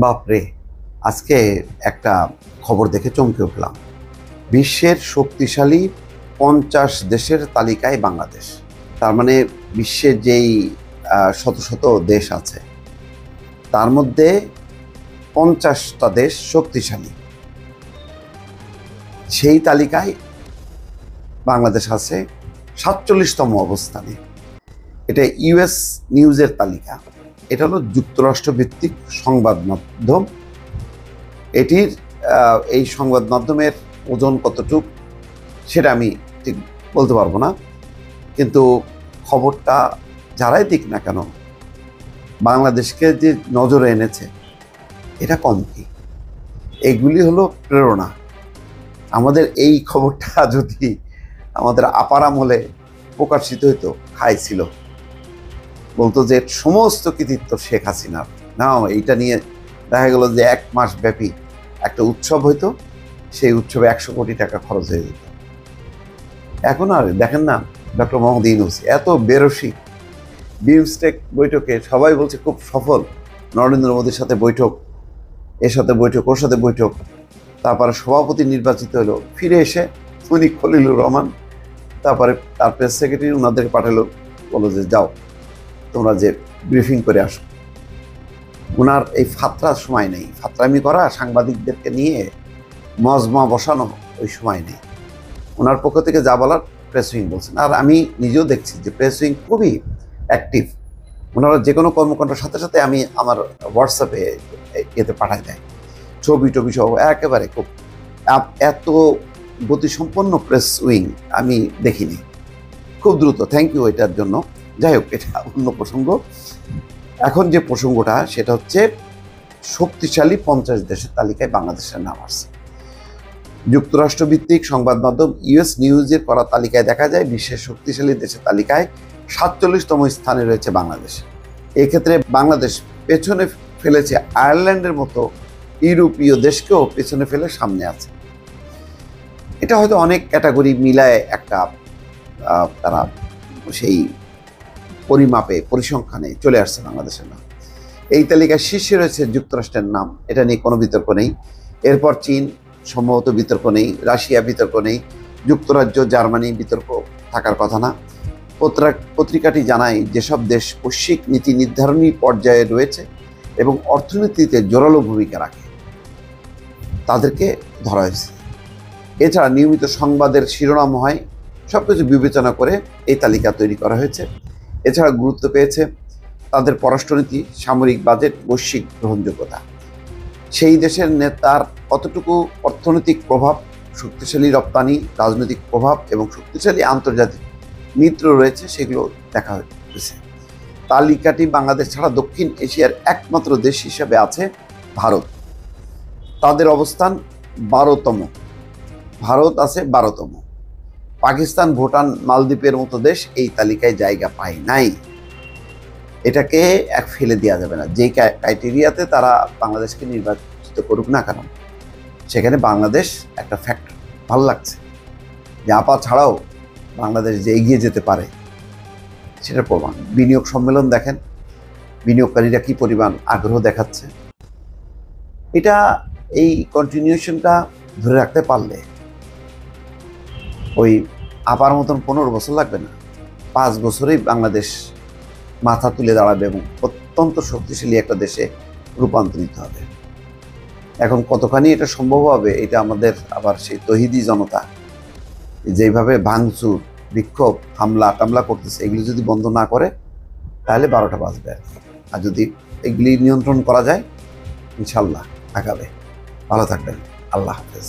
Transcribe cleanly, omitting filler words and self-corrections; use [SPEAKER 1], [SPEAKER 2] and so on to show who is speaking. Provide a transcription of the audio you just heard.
[SPEAKER 1] বাপরে, আজকে একটা খবর দেখে চমকে উঠলাম। বিশ্বের শক্তিশালী 50 দেশের তালিকায় বাংলাদেশ। তার মানে বিশ্বের যেই শত শত দেশ আছে তার মধ্যে 50টা দেশ শক্তিশালী, সেই তালিকায় বাংলাদেশ আছে 47তম অবস্থানে। এটা ইউএস নিউজের তালিকা। এটা হলো যুক্তরাষ্ট্র ভিত্তিক সংবাদ মাধ্যম। এটির এই সংবাদ মাধ্যমের ওজন কতটুক সেটা আমি ঠিক বলতে পারবো না, কিন্তু খবরটা যারাই দিক না কেন বাংলাদেশকে যে নজরে এনেছে এটা কম কি। এগুলি হলো প্রেরণা। আমাদের এই খবরটা যদি আমাদের আপার আমলে প্রকাশিত হইতো, খাইছিল বলতো যে সমস্ত কৃতিত্ব শেখ হাসিনার। না, এইটা নিয়ে দেখা গেল যে 1 মাস ব্যাপী একটা উৎসব হইতো, সেই উৎসবে 100 কোটি টাকা খরচ হয়ে যেত। এখন আর দেখেন না, ডক্টর মোহাম্মদ ইউনূস এত বেরসিক, বিমস্টেক বৈঠকে সবাই বলছে খুব সফল, নরেন্দ্র মোদীর সাথে বৈঠক, এর সাথে বৈঠক, ওর সাথে বৈঠক। তারপরে সভাপতি নির্বাচিত হলো, ফিরে এসে উনি খলিলুর রহমান, তারপরে তার প্রেস সেক্রেটারি ওনাদেরকে পাঠালো, বলো যে যাও তোমরা যে ব্রিফিং করে আসো। ওনার এই ফাত্রার সময় নেই, ফাত্রামি করা, সাংবাদিকদেরকে নিয়ে মজমা বসানো ওই সময় নেই। ওনার পক্ষ থেকে যা বলার প্রেস উইং বলছেন। আর আমি নিজেও দেখছি যে প্রেস উইং খুবই অ্যাক্টিভ। ওনারা যে কোনো কর্মকাণ্ডের সাথে সাথে আমি আমার হোয়াটসঅ্যাপে এতে পাঠাই দেয়, ছবি টবি সহ একেবারে খুব এত গতিসম্পন্ন প্রেস উইং আমি দেখিনি, খুব দ্রুত। থ্যাংক ইউ এটার জন্য। যাই হোক, এটা অন্য প্রসঙ্গ। এখন যে প্রসঙ্গটা সেটা হচ্ছে শক্তিশালী 50 দেশের তালিকায় বাংলাদেশের নাম আসছে। যুক্তরাষ্ট্র ভিত্তিক সংবাদ মাধ্যম ইউএস নিউজের করা তালিকায় দেখা যায় বিশ্বের শক্তিশালী দেশের তালিকায় 47তম স্থানে রয়েছে বাংলাদেশ। এক্ষেত্রে বাংলাদেশ পেছনে ফেলেছে আয়ারল্যান্ডের মতো ইউরোপীয় দেশকেও পেছনে ফেলে সামনে আছে। এটা হয়তো অনেক ক্যাটাগরি মিলায় একটা তারা সেই পরিমাপে পরিসংখ্যানে চলে আসছে বাংলাদেশের নাম। এই তালিকায় শীর্ষে রয়েছে যুক্তরাষ্ট্রের নাম, এটা নিয়ে কোনো বিতর্ক নেই। এরপর চীন, সম্ভবত বিতর্ক নেই। রাশিয়া বিতর্ক নেই। যুক্তরাজ্য, জার্মানি বিতর্ক থাকার কথা না। পত্রিকাটি জানায় যেসব দেশ বৈশ্বিক নীতি নির্ধারণী পর্যায়ে রয়েছে এবং অর্থনীতিতে জোরালো ভূমিকা রাখে তাদেরকে ধরা হয়েছে। এছাড়া নিয়মিত সংবাদের শিরোনাম হয়, সব কিছু বিবেচনা করে এই তালিকা তৈরি করা হয়েছে। এছাড়া গুরুত্ব পেয়েছে তাদের পররাষ্ট্রনীতি, সামরিক বাজেট, বৈশ্বিক গ্রহণযোগ্যতা, সেই দেশের নেতার কতটুকু অর্থনৈতিক প্রভাব, শক্তিশালী রপ্তানি, রাজনৈতিক প্রভাব এবং শক্তিশালী আন্তর্জাতিক মিত্র রয়েছে, সেগুলো দেখা হয়েছে। তালিকাটি বাংলাদেশ ছাড়া দক্ষিণ এশিয়ার একমাত্র দেশ হিসেবে আছে ভারত। তাদের অবস্থান 12তম। ভারত আছে 12তম। পাকিস্তান, ভুটান, মালদ্বীপের মতো দেশ এই তালিকায় জায়গা পায় নাই। এটাকে ফেলে দেওয়া যাবে না। যেই ক্রাইটেরিয়াতে তারা বাংলাদেশকে নির্বাচিত করুক না কেন, সেখানে বাংলাদেশ একটা ফ্যাক্টর। ভালো লাগছে যে আপা ছাড়াও বাংলাদেশ যে এগিয়ে যেতে পারে সেটা প্রমাণ। বিনিয়োগ সম্মেলন দেখেন, বিনিয়োগকারীরা কি পরিমাণ আগ্রহ দেখাচ্ছে। এটা এই কন্টিনিউশনটা ধরে রাখতে পারলে ওই আপার মতন 15 বছর লাগবে না, 5 বছরেই বাংলাদেশ মাথা তুলে দাঁড়াবে এবং অত্যন্ত শক্তিশালী একটা দেশে রূপান্তরিত হবে। এখন কতখানি এটা সম্ভব হবে, এটা আমাদের আবার সেই তহিদি জনতা যেইভাবে ভাঙচুর, বিক্ষোভ, হামলা টামলা করতেছে, এগুলি যদি বন্ধ না করে তাহলে 12টা বাজবে আর কি। আর যদি এগুলি নিয়ন্ত্রণ করা যায়, ইনশাল্লাহ আগাবে। ভালো থাকবেন। আল্লাহ হাফেজ।